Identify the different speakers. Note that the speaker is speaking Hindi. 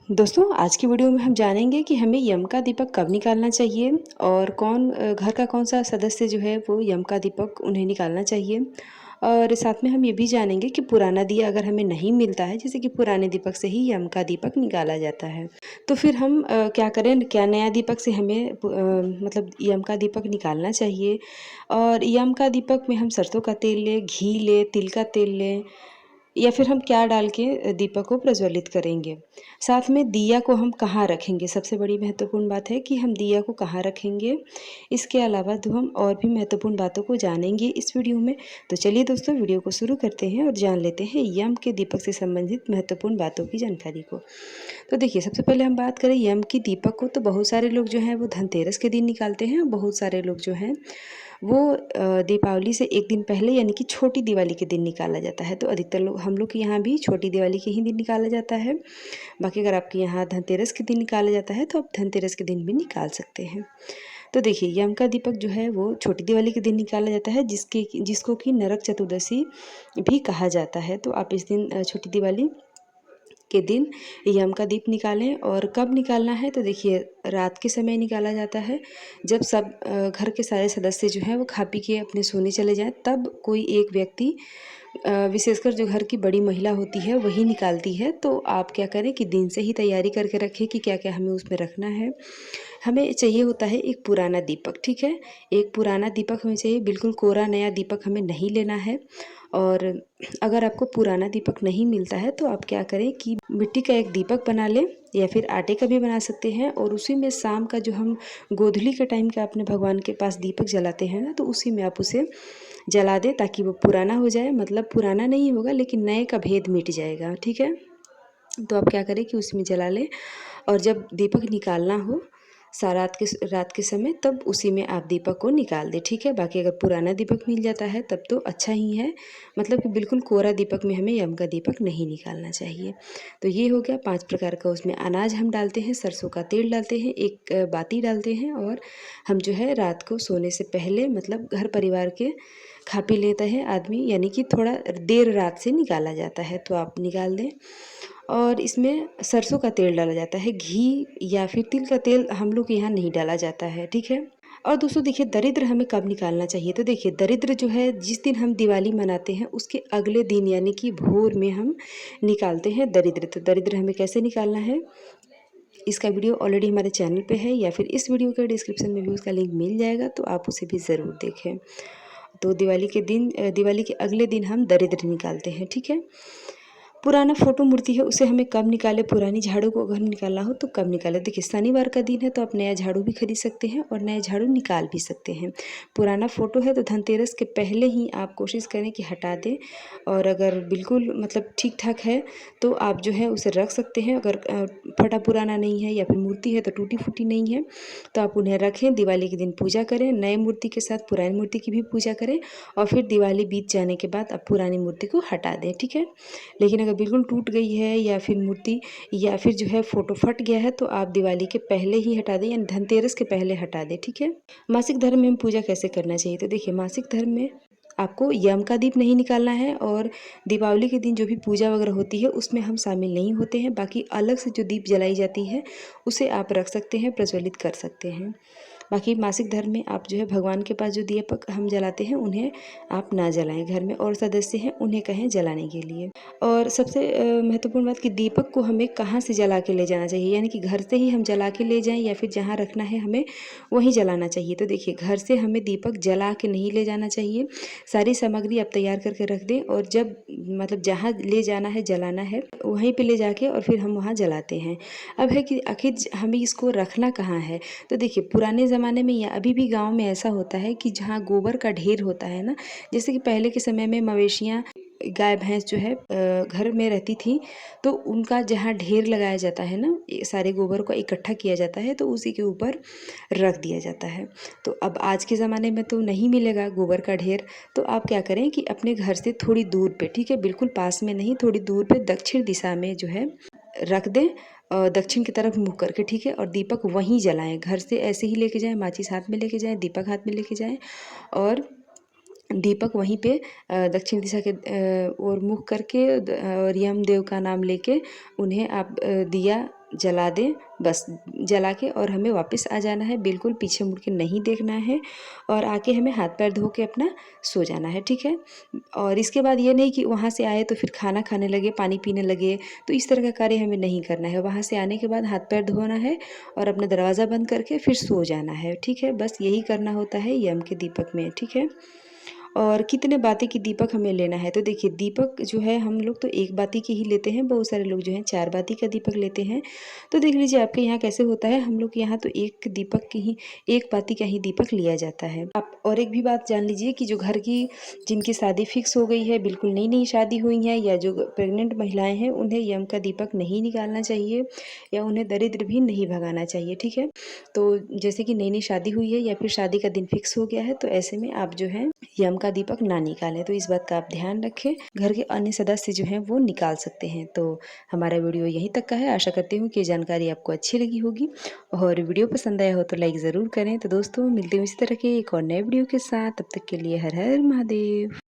Speaker 1: दोस्तों आज की वीडियो में हम जानेंगे कि हमें यम का दीपक कब निकालना चाहिए और घर का कौन सा सदस्य जो है वो यम का दीपक उन्हें निकालना चाहिए। और साथ में हम ये भी जानेंगे कि पुराना दिया अगर हमें नहीं मिलता है, जैसे कि पुराने दीपक से ही यम का दीपक निकाला जाता है, तो फिर हम क्या करें, क्या नया दीपक से हमें मतलब यम का दीपक निकालना चाहिए। और यम का दीपक में हम सरसों का तेल लें, घी लें, तिल का तेल लें, या फिर हम क्या डाल के दीपक को प्रज्वलित करेंगे। साथ में दिया को हम कहाँ रखेंगे, सबसे बड़ी महत्वपूर्ण बात है कि हम दिया को कहाँ रखेंगे। इसके अलावा तो हम और भी महत्वपूर्ण बातों को जानेंगे इस वीडियो में। तो चलिए दोस्तों, वीडियो को शुरू करते हैं और जान लेते हैं यम के दीपक से संबंधित महत्वपूर्ण बातों की जानकारी को। तो देखिए, सबसे पहले हम बात करें यम की दीपक को, तो बहुत सारे लोग जो हैं वो धनतेरस के दिन निकालते हैं, और बहुत सारे लोग जो हैं वो दीपावली से एक दिन पहले यानी कि छोटी दिवाली के दिन निकाला जाता है। तो अधिकतर लोग, हम लोग के यहाँ भी छोटी दिवाली के ही दिन निकाला जाता है। बाकी अगर आपके यहाँ धनतेरस के दिन निकाला जाता है तो आप धनतेरस के दिन भी निकाल सकते हैं। तो देखिए, यम का दीपक जो है वो छोटी दिवाली के दिन निकाला जाता है, जिसको कि नरक चतुर्दशी भी कहा जाता है। तो आप इस दिन छोटी दिवाली के दिन यम का दीप निकालें। और कब निकालना है, तो देखिए रात के समय निकाला जाता है, जब सब घर के सारे सदस्य जो हैं वो खा पी के अपने सोने चले जाएं, तब कोई एक व्यक्ति, विशेषकर जो घर की बड़ी महिला होती है वही निकालती है। तो आप क्या करें कि दिन से ही तैयारी करके रखें कि क्या क्या हमें उसमें रखना है। हमें चाहिए होता है एक पुराना दीपक, ठीक है। एक पुराना दीपक हमें चाहिए, बिल्कुल कोरा नया दीपक हमें नहीं लेना है। और अगर आपको पुराना दीपक नहीं मिलता है तो आप क्या करें कि मिट्टी का एक दीपक बना लें, या फिर आटे का भी बना सकते हैं। और उसी में शाम का जो हम गोधूली के टाइम का अपने भगवान के पास दीपक जलाते हैं ना, तो उसी में आप उसे जला दें ताकि वो पुराना हो जाए। मतलब पुराना नहीं होगा लेकिन नए का भेद मिट जाएगा, ठीक है। तो आप क्या करें कि उसमें जला लें, और जब दीपक निकालना हो रात के समय, तब उसी में आप दीपक को निकाल दें, ठीक है। बाकी अगर पुराना दीपक मिल जाता है तब तो अच्छा ही है, मतलब कि बिल्कुल कोरा दीपक में हमें यम का दीपक नहीं निकालना चाहिए। तो ये हो गया 5 प्रकार का। उसमें अनाज हम डालते हैं, सरसों का तेल डालते हैं, एक बाती डालते हैं, और हम जो है रात को सोने से पहले, मतलब घर परिवार के खा पी लेता है आदमी, यानी कि थोड़ा देर रात से निकाला जाता है, तो आप निकाल दें। और इसमें सरसों का तेल डाला जाता है, घी या फिर तिल का तेल हम लोग के यहाँ नहीं डाला जाता है, ठीक है। और दोस्तों देखिए, दरिद्र हमें कब निकालना चाहिए, तो देखिए दरिद्र जो है, जिस दिन हम दिवाली मनाते हैं उसके अगले दिन यानी कि भोर में हम निकालते हैं दरिद्र। तो दरिद्र हमें कैसे निकालना है, इसका वीडियो ऑलरेडी हमारे चैनल पे है, या फिर इस वीडियो के डिस्क्रिप्शन में भी उसका लिंक मिल जाएगा, तो आप उसे भी ज़रूर देखें। तो दिवाली के अगले दिन हम दरिद्र निकालते हैं, ठीक है। पुराना फोटो मूर्ति है उसे हमें कब निकालें, पुरानी झाड़ू को अगर निकालना हो तो कब निकालें। देखिए, शनिवार का दिन है तो आप नया झाड़ू भी खरीद सकते हैं और नया झाड़ू निकाल भी सकते हैं। पुराना फ़ोटो है तो धनतेरस के पहले ही आप कोशिश करें कि हटा दें। और अगर बिल्कुल मतलब ठीक ठाक है तो आप जो है उसे रख सकते हैं। अगर फटा पुराना नहीं है या फिर मूर्ति है तो टूटी फूटी नहीं है, तो आप उन्हें रखें, दिवाली के दिन पूजा करें, नए मूर्ति के साथ पुरानी मूर्ति की भी पूजा करें, और फिर दिवाली बीत जाने के बाद आप पुरानी मूर्ति को हटा दें, ठीक है। लेकिन अगर बिल्कुल टूट गई है या फिर मूर्ति या फिर जो है फ़ोटो फट गया है, तो आप दिवाली के पहले ही हटा दें, यानी धनतेरस के पहले हटा दें, ठीक है। मासिक धर्म में हम पूजा कैसे करना चाहिए, तो देखिए मासिक धर्म में आपको यम का दीप नहीं निकालना है, और दीपावली के दिन जो भी पूजा वगैरह होती है उसमें हम शामिल नहीं होते हैं। बाकी अलग से जो दीप जलाई जाती है उसे आप रख सकते हैं, प्रज्वलित कर सकते हैं। बाकी मासिक धर्म में आप जो है भगवान के पास जो दीपक हम जलाते हैं उन्हें आप ना जलाएं, घर में और सदस्य हैं उन्हें कहें जलाने के लिए। और सबसे महत्वपूर्ण बात कि दीपक को हमें कहाँ से जला के ले जाना चाहिए, यानी कि घर से ही हम जला के ले जाएं या फिर जहाँ रखना है हमें वहीं जलाना चाहिए। तो देखिए, घर से हमें दीपक जला के नहीं ले जाना चाहिए, सारी सामग्री आप तैयार करके रख दें, और जब मतलब जहाँ ले जाना है जलाना है वहीं पे ले जाके और फिर हम वहाँ जलाते हैं। अब है कि आखिर हमें इसको रखना कहाँ है, तो देखिए पुराने ज़माने में या अभी भी गाँव में ऐसा होता है कि जहाँ गोबर का ढेर होता है ना, जैसे कि पहले के समय में मवेशियाँ, गाय भैंस जो है घर में रहती थी, तो उनका जहाँ ढेर लगाया जाता है ना, सारे गोबर को इकट्ठा किया जाता है तो उसी के ऊपर रख दिया जाता है। तो अब आज के ज़माने में तो नहीं मिलेगा गोबर का ढेर, तो आप क्या करें कि अपने घर से थोड़ी दूर पे, ठीक है, बिल्कुल पास में नहीं, थोड़ी दूर पे दक्षिण दिशा में जो है रख दें, दक्षिण की तरफ मुँह करके, ठीक है। और दीपक वहीं जलाएं, घर से ऐसे ही लेके जाएं, माचिस हाथ में लेके जाएं, दीपक हाथ में लेके जाएं, और दीपक वहीं पे दक्षिण दिशा के ओर मुख करके और यम देव का नाम लेके उन्हें आप दिया जला दें, बस जला के और हमें वापस आ जाना है, बिल्कुल पीछे मुड़ के नहीं देखना है और आके हमें हाथ पैर धो के अपना सो जाना है, ठीक है। और इसके बाद ये नहीं कि वहाँ से आए तो फिर खाना खाने लगे, पानी पीने लगे, तो इस तरह का कार्य हमें नहीं करना है। वहाँ से आने के बाद हाथ पैर धोना है और अपना दरवाज़ा बंद करके फिर सो जाना है, ठीक है। बस यही करना होता है यम के दीपक में, ठीक है। और कितने बाती की दीपक हमें लेना है, तो देखिए दीपक जो है हम लोग तो एक बाती की ही लेते हैं, बहुत सारे लोग जो हैं 4 बाती का दीपक लेते हैं। तो देख लीजिए आपके यहाँ कैसे होता है, हम लोग के यहाँ तो एक दीपक की ही, एक बाती का ही दीपक लिया जाता है। आप और एक भी बात जान लीजिए कि जो घर की जिनकी शादी फिक्स हो गई है, बिल्कुल नई-नई शादी हुई है या जो प्रेग्नेंट महिलाएँ हैं, उन्हें यम का दीपक नहीं निकालना चाहिए या उन्हें दरिद्र भी नहीं भगाना चाहिए, ठीक है। तो जैसे कि नई-नई शादी हुई है या फिर शादी का दिन फिक्स हो गया है, तो ऐसे में आप जो है यम का दीपक ना निकालें, तो इस बात का आप ध्यान रखें। घर के अन्य सदस्य जो हैं वो निकाल सकते हैं। तो हमारा वीडियो यहीं तक का है। आशा करती हूँ कि ये जानकारी आपको अच्छी लगी होगी और वीडियो पसंद आया हो तो लाइक ज़रूर करें। तो दोस्तों मिलते हैं इसी तरह के एक और नए वीडियो के साथ, तब तक के लिए हर हर महादेव।